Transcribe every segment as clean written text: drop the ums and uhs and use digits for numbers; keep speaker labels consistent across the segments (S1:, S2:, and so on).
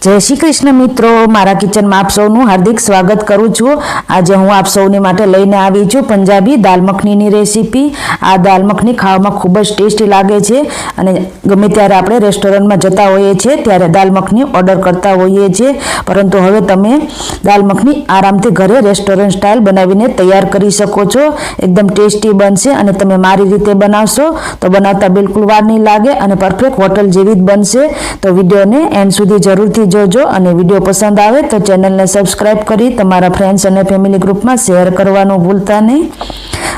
S1: जय श्री कृष्ण मित्रों, मारा किचन में आप सौનું हार्दिक स्वागत करूँ छूँ। आज हूँ आप सौनी माटे लईने आवी छूँ पंजाबी दाल मखनी रेसिपी। आ दाल मखनी खावामां खूब ज टेस्टी लागे छे अने गमे त्यारे आपणे रेस्टोरंट में जता होईए छीए त्यारे दाल मखनी ऑर्डर करता होईए छीए, परंतु हवे तमे दाल मखनी आरामथी घरे रेस्टोरंट स्टाइल बनावीने तैयार करी शको छो। एकदम टेस्टी बनशे अने तमे मारी रीते बनावशो तो बनावता बिल्कुल वार नहीं लागे अने परफेक्ट होटल जेवी ज बनशे। तो विडियोने एंड सुधी जरूरथी जोजो अने विडियो पसंद आवे तो चेनल ने सब्सक्राइब करी तमारा फ्रेंड्स अने फैमिली ग्रुप में शेर करवानुं भूलता नहीं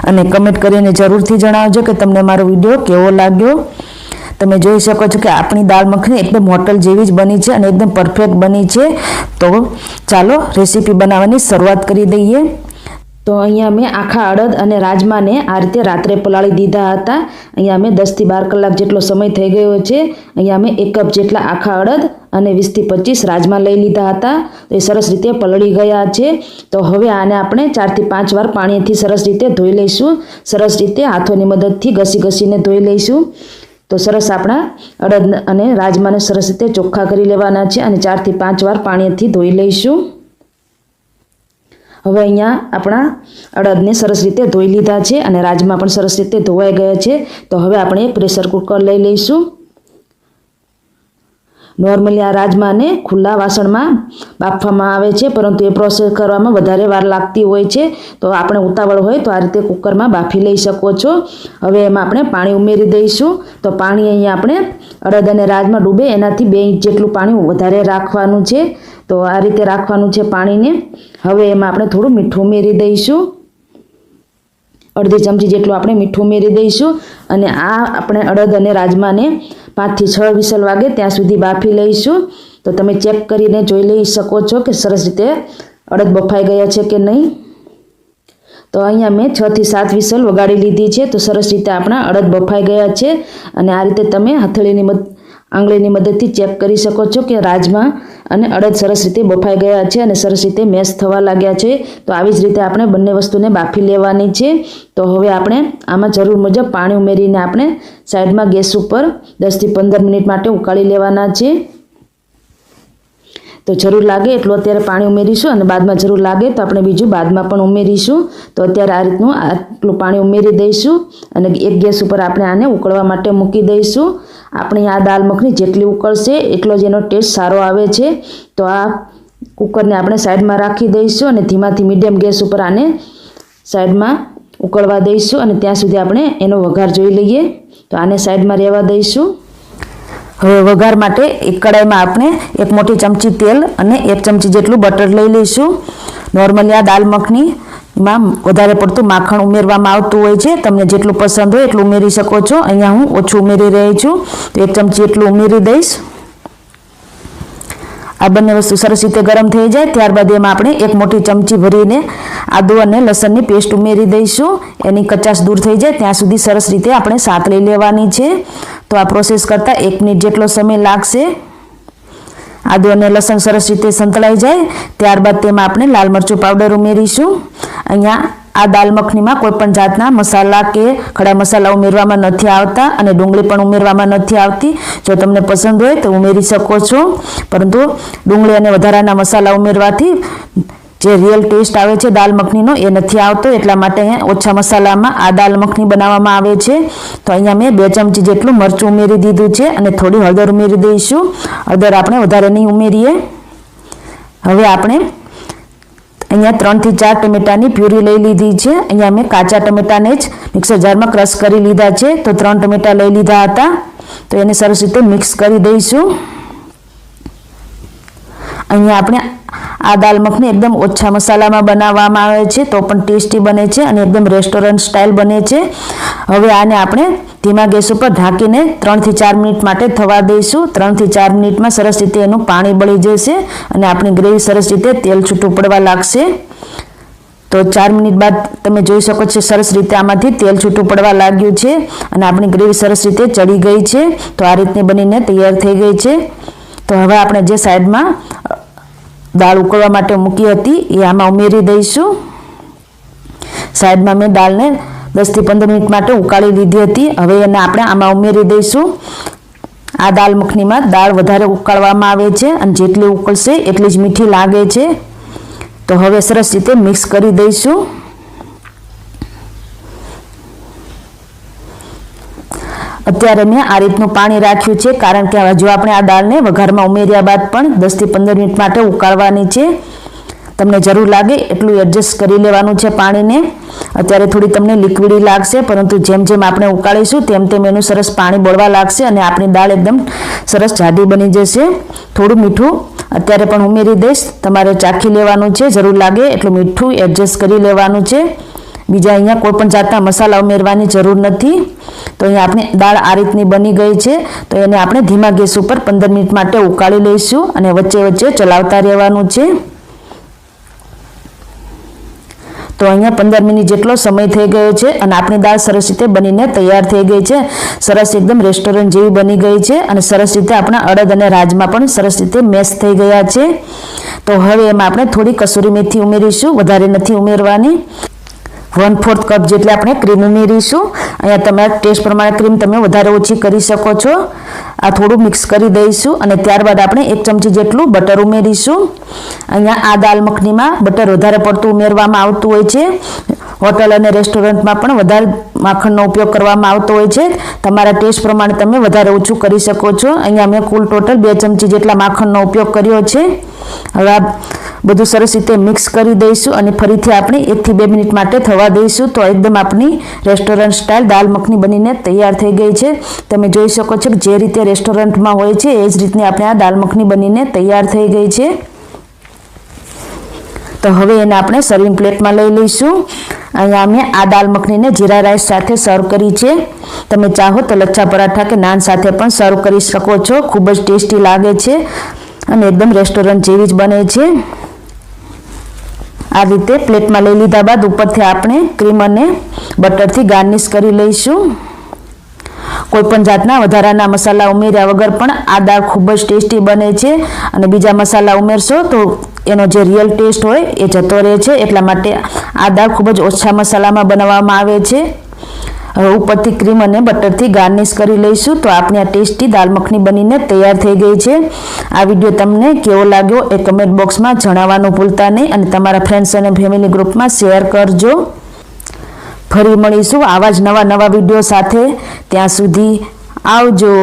S1: अने कमेंट करीने जरूरथी जणावजो के तमने मारो विडियो केवो लाग्यो। तमे जोई शको छो कि आपणी दाल मखनी एकदम होटल जेवी ज बनी छे अने एकदम परफेक्ट बनी छे। तो चालो रेसिपी बनाववानी शरूआत करी दईए। तो अहींया मैं आखा अड़द अने राजमा ने आ रीते रात्रे पलाળી दीधा हता। अहींया मैं 10 થી 12 कलाक जेटलो समय थई गयो छे। अहींया मैं 1 कप जेटला आखा अड़द अने 20 થી 25 राजमा लई लीधा हता। तो ए सरस रीते पलળી गया छे। तो हवे आने आपणे 4 થી 5 वार पाणीथी सरस रीते धोई लईशुं। सरस रीते हाथोनी मददथी घसी-घसीने धोई लईशुं। तो सरस आपणा अड़द अने राजमाने सरस रीते ચોખ્ખા કરી લેવાના છે અને 4 થી 5 વાર પાણીથી ધોઈ લઈશું। હવે અહીંયા આપણા અડદને સરસ રીતે ધોઈ લીધા છે અને રાજમા પણ સરસ રીતે ધોવાઈ ગયા છે। તો હવે આપણે એક પ્રેશર કુકર લઈ લઈશું। नॉर्मली आ राजमा ने खुला वासण में बाफवामां आवे छे, परंतु ए प्रोसेस करवामां वधारे वार लागती होय छे। तो आपणे उतावळ होय तो आ रीते कुकर में बाफी लई शको छो। हवे एमां आपणे पाणी उमेरी दईशुं। तो पाणी अहींया आपणे अड़द अने राजमा डूबे एनाथी 2 इंच जेटલું पाणी वधारे राखवानुं छे। तो आ रीते राखवानुं छे पाणीने। हवे एमां आपणे थोडું मीठું उमेरी दईशुं। अर्धी चमची जेटલું आपणे मीठું उमेरी दईशुं अने आ आपणे अड़द अने राजमा ने 5 થી 6 विसल वागे त्यां सुधी बाफी लईशुं। तो तमे चेक करीने जोई लई शको छो कि सरस रीते अड़द बफाई गया छे के नहीं। तो अहींया मैं 6 થી 7 विसल वगाड़ी लीधी छे। तो सरस रीते आपणा अड़द बफाई गया छे अने आ रीते तमे हथेळीनी आंगळीनी मददथी चेक करी शको छो कि राजमा अने अड़द सरस रीते बफाई गया छे अने सरस रीते मेश थवा लाग्या छे। तो आवी ज रीते आपणे बंने वस्तुने बाफी लेवानी छे। तो हवे आपणे आमां जरूर मुजब पाणी उमेरीने आपणे साइडमां गैस उपर 10 થી 15 मिनिट माटे उकाळी लेवाना छे। तो जरूर लागे एटલું અત્યારે પાણી ઉમેરીશું અને બાદમાં જરૂર લાગે તો આપણે બીજું બાદમાં પણ ઉમેરીશું। તો અત્યારે આ રીતનું આટલું પાણી ઉમેરી દઈશું અને એક ગેસ ઉપર આપણે આને ઉકળવા માટે મૂકી દઈશું। આપણી આ દાલ મખની જેટલી ઉકળશે એટલો જ એનો ટેસ્ટ સારો આવે છે। તો આ કુકરને આપણે સાઈડમાં રાખી દઈશું અને ધીમાથી મીડિયમ ગેસ ઉપર આને સાઈડમાં ઉકળવા દઈશું અને ત્યાં સુધી આપણે એનો વઘાર જોઈ લઈએ। તો આને સાઈડમાં રહેવા દઈશું। હવે વઘાર માટે એક કડાઈમાં આપણે 1 મોટી ચમચી તેલ અને 1 ચમચી જેટલું બટર લઈ લઈશું। નોર્મલી આ દાલ મખનીમાં વધારે પડતું માખણ ઉમેરવામાં આવતું હોય છે, તમને જેટલું પસંદ હોય એટલું ઉમેરી શકો છો। અહીંયા હું ઓછું ઉમેરી રહી છું તો 1 ચમચી એટલું ઉમેરી દઈશ। आ बने वस्तु सरस रीते गरम थई जाए त्यारबाद एमां आपणे 1 मोटी चमची भरीने आदू अने लसणनी पेस्ट उमेरी दईशुं। एनी कचाश दूर थई जाए त्यां सुधी सरस रीते आपणे साथ लई लेवानी छे। तो आ प्रोसेस करता 1 मिनिट जेटलो समय लागशे। आदू अने लसण सरस रीते संतळाई जाए त्यारबाद तेमां आपणे लाल मरचुं पाउडर उमेरीशुं। अहींया आ दाल मखनीमां कोईपण जातना मसाला के खड़ा मसाला उमेरवामां नथी आवता अने डુંગળી पण उमेरवामां नथी आवती। जो तमने पसंद होय तो उमेरी शको छो, परंतु डુંગળી अने वधाराना मसाला उमेरवाथी जे रियल टेस्ट आवे छे दाल मखनीनो ए नथी आवतो, एटला माटे ओछा मसालामां आ दाल मखनी बनाववामां आवे छे। तो अहींया मैं 2 चमची जेटલું मरचું उमेरी दीधुं छे अने थोड़ी हळदर उमेरी दईशुं। हळदर आपणे वधारे नहीं उमेरीए। हवे आपणे अहींया 3 થી 4 टमेटानी प्यूरी लई लीधी छे। अहींया मैं काचा टमेटाने ज मिक्सर जारमां क्रश करी लीधा छे। तो 3 टमेटा लई लीधा हता। तो एने सरस रीते मिक्स करी दईशुं। अहींया आपणे आ दाल मखनी एकदम ओछा मसालामां बनाववामां आवे छे तो पण टेस्टी बने छे अने एकदम रेस्टोरंट स्टाइल बने छे। हवे आने आपणे धीमा गैस पर ढांकीने 3 થી 4 मिनिट माटे थवा दईशुं। 3 થી 4 मिनिटमां सरस रीते एनुं पाणी बળી जशे अने आपणी ग्रेवी सरस रीते तेल छूटું પડવા लागशे। तो 4 मिनिट बाद तमे जोई शको छो सरस रीते आमांथी तेल छूटું પડવા लाग्युं छे अने आपणी ग्रेवी सरस रीते चढ़ी गई छे। तो आ रीते बनीने तैयार थई गई छे। तो हवे आपणे जे साइडमां दाळ उकळवा माटे मूकी हती ए आमां उमेरी दईशुं। साइडमां मैं दाळने 10 થી 15 मिनिट माटे उकाळी लीधी हती। हवे एने आपणे आमां उमेरी दईशुं। આ દાલ મખનીમાં દાળ વધારે ઉકાળવામાં આવે છે અને જેટલી ઉકળશે એટલી જ મીઠી લાગે છે. તો હવે સરસ રીતે મિક્સ કરી દઈશું. અત્યારે મેં આ રીતનું પાણી રાખ્યું છે કારણ કે જો આપણે આ દાળને વઘારમાં ઉમેર્યા બાદ પણ 10 થી 15 મિનિટ માટે ઉકાળવાની છે. તમને જરૂર લાગે એટલું એડજસ્ટ કરી લેવાનું છે પાણીને. અત્યારે થોડી તમને લિક્વિડી લાગશે, પરંતુ જેમ જેમ આપણે ઉકાળીશું તેમ તેમ એનું સરસ પાણી બળવા લાગશે અને આપણી દાળ એકદમ સરસ જાડી બની જશે. થોડું મીઠું અત્યારે પણ ઉમેરી દઈશ. તમારે ચાખી લેવાનું છે, જરૂર લાગે એટલું મીઠું એડજસ્ટ કરી લેવાનું છે. બીજા અહીંયા કોઈ પણ જાતના મસાલા ઉમેરવાની જરૂર નથી. તો અહીંયા આપણી દાળ આ રીતની બની ગઈ છે. તો એને આપણે ધીમા ગેસ ઉપર 15 મિનિટ માટે ઉકાળી લઈશું અને વચ્ચે વચ્ચે ચલાવતા રહેવાનું છે. તો અહીંયા 15 મિનિટ જેટલો સમય થઈ ગયો છે અને આપણી દાળ સરસ રીતે બનીને તૈયાર થઈ ગઈ છે. સરસ એકદમ રેસ્ટોરન્ટ જેવી બની ગઈ છે અને સરસ રીતે આપણા અડદ અને રાજમા પણ સરસ રીતે મેશ થઈ ગયા છે. તો હવે એમાં આપણે થોડી કસૂરી મેથી ઉમેરીશું, વધારે નથી ઉમેરવાની. 1/4 કપ જેટલી આપણે ક્રીમ ઉમેરીશું. અહીંયા તમારા ટેસ્ટ પ્રમાણે ક્રીમ તમે વધારે ઓછી કરી શકો છો. આ થોડું મિક્સ કરી દઈશું અને ત્યારબાદ આપણે 1 ચમચી જેટલું બટર ઉમેરીશું. અહીંયા આ દાલ મખનીમાં બટર વધારે પડતું ઉમેરવામાં આવતું હોય છે. હોટલ અને રેસ્ટોરન્ટમાં પણ વધારે માખણનો ઉપયોગ કરવામાં આવતો હોય છે. તમારા ટેસ્ટ પ્રમાણે તમે વધારે ઓછું કરી શકો છો. અહીંયા મેં કુલ ટોટલ 2 ચમચી જેટલા માખણનો ઉપયોગ કર્યો છે. હવે આ બધું સરસ રીતે મિક્સ કરી દઈશું અને ફરીથી આપણે 1 થી 2 મિનિટ માટે થવા દઈશું. તો એકદમ આપણી રેસ્ટોરન્ટ સ્ટાઇલ દાલ મખની બનીને તૈયાર થઈ ગઈ છે. તમે જોઈ શકો છો કે જે રીતે રેસ્ટોરન્ટમાં હોય છે એ જ રીતની આપણે આ દાલ મખની બનીને તૈયાર થઈ ગઈ છે. તો હવે એને આપણે સર્વિંગ પ્લેટમાં લઈ લઈશું. અહીંયા અમે આ દાલ મખનીને જીરા રાઈસ સાથે સર્વ કરી છે. તમે ચાહો તો લચ્છા પરાઠા કે નાન સાથે પણ સર્વ કરી શકો છો. ખૂબ જ ટેસ્ટી લાગે છે અને એકદમ રેસ્ટોરન્ટ જેવી જ બને છે. આ રીતે પ્લેટમાં લઈ લીધા બાદ ઉપરથી આપણે ક્રીમ અને બટરથી ગાર્નિશ કરી લઈશું. કોઈ પણ જાતના વધારાના મસાલા ઉમેર્યા વગર પણ આ દાળ ખૂબ જ ટેસ્ટી બને છે અને બીજા મસાલા ઉમેરશો તો એનો જે રિયલ ટેસ્ટ હોય એ જતો રહે છે. એટલા માટે આ દાળ ખૂબ જ ઓછા મસાલામાં બનાવવામાં આવે છે. હવે ઉપરથી ક્રીમ અને બટરથી ગાર્નિશ કરી લઈશું. તો આપણી આ ટેસ્ટી દાલ મખની બનીને તૈયાર થઈ ગઈ છે. આ વિડીયો તમને કેવો લાગ્યો એ કમેન્ટ બોક્સમાં જણાવવાનું ભૂલતા નહીં અને તમારા ફ્રેન્ડ્સ અને ફેમિલી ગ્રુપમાં શેર કરજો. ફરી મળીશું આવા જ નવા વિડીયો સાથે. ત્યાં સુધી આવજો.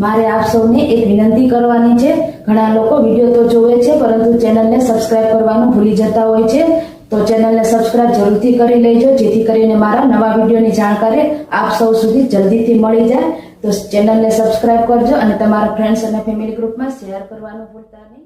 S1: મારે આપ સૌને એક વિનંતી કરવાની છે. ઘણા લોકો વિડીયો તો જોવે છે પરંતુ ચેનલને સબસ્ક્રાઇબ કરવાનું ભૂલી જતા હોય છે. તો ચેનલને સબસ્ક્રાઇબ જરૂરથી કરી લેજો, જેથી કરીને મારા નવા વિડીયોની જાણકારી આપ સૌ સુધી જલ્દીથી મળી જાય. તો ચેનલને સબસ્ક્રાઇબ કરજો અને તમારા ફ્રેન્ડ્સ અને ફેમિલી ગ્રુપમાં શેર કરવાનું ભૂલતા નહીં.